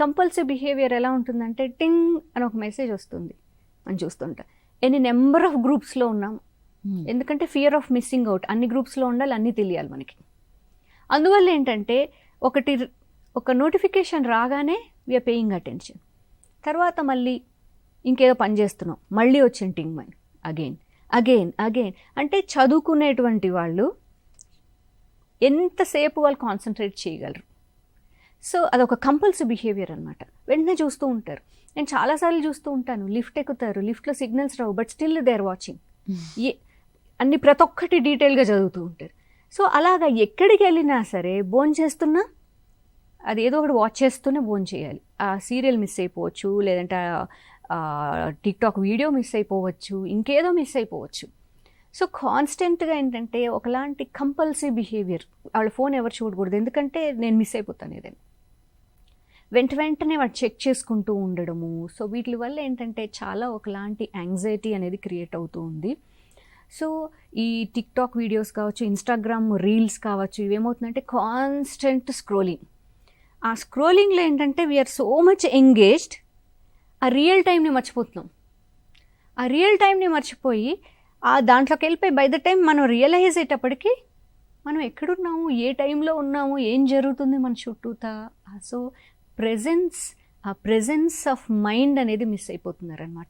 Compulsive behaviour ఎలా ఉంటుందంటే టింగ్ అని ఒక మెసేజ్ వస్తుంది మనం చూస్తుంటా. ఎన్ని నెంబర్ ఆఫ్ గ్రూప్స్లో ఉన్నాం, ఎందుకంటే ఫియర్ ఆఫ్ మిస్సింగ్ అవుట్. అన్ని గ్రూప్స్లో ఉండాలి, అన్నీ తెలియాలి మనకి. అందువల్ల ఏంటంటే ఒక నోటిఫికేషన్ రాగానే వీఆర్ పేయింగ్ అటెన్షన్. తర్వాత మళ్ళీ ఇంకేదో పని చేస్తున్నాం, మళ్ళీ వచ్చిన టింగ్ మని అగైన్ అగైన్ అగైన్. అంటే చదువుకునేటువంటి వాళ్ళు ఎంతసేపు వాళ్ళు కాన్సన్ట్రేట్ చేయగలరు. సో అదొక కంపల్సివ్ బిహేవియర్ అనమాట. వెంటనే చూస్తూ ఉంటారు. నేను చాలాసార్లు చూస్తూ ఉంటాను, లిఫ్ట్ ఎక్కుతారు, లిఫ్ట్లో సిగ్నల్స్ రావు, but still they are watching. అన్ని ప్రతి ఒక్కటి డీటెయిల్గా చదువుతూ ఉంటారు. సో అలాగా ఎక్కడికి వెళ్ళినా సరే భోంచేస్తున్నా అది ఏదో ఒకటి వాచ్ చేస్తూనే భోంచేయాలి. ఆ సీరియల్ మిస్ అయిపోవచ్చు, లేదంటే టిక్టాక్ వీడియో మిస్ అయిపోవచ్చు, ఇంకేదో మిస్ అయిపోవచ్చు. సో కాన్స్టెంట్గా ఏంటంటే ఒకలాంటి కంపల్సివ్ బిహేవియర్. వాళ్ళ ఫోన్ ఎవరు చూడకూడదు, ఎందుకంటే నేను మిస్ అయిపోతాను ఏదైనా. వెంటనే వాడు చెక్ చేసుకుంటూ ఉండడము. సో వీటి వల్ల ఏంటంటే చాలా ఒకలాంటి యాంగ్జైటీ అనేది క్రియేట్ అవుతూ ఉంది. సో ఈ టిక్టాక్ వీడియోస్ కావచ్చు, ఇన్స్టాగ్రామ్ రీల్స్ కావచ్చు, ఇవేమవుతుందంటే కాన్స్టెంట్ స్క్రోలింగ్. ఆ స్క్రోలింగ్లో ఏంటంటే వీఆర్ సో మచ్ ఎంగేజ్డ్, ఆ రియల్ టైంని మర్చిపోతున్నాం. ఆ రియల్ టైంని మర్చిపోయి ఆ దాంట్లోకి వెళ్ళిపోయి బై ద టైం మనం రియలైజ్ అయ్యేటప్పటికి మనం ఎక్కడున్నాము, ఏ టైంలో ఉన్నాము, ఏం జరుగుతుంది మన చుట్టూతా. సో ఆ ప్రెజెన్స్ ఆఫ్ మైండ్ అనేది మిస్ అయిపోతున్నారనమాట.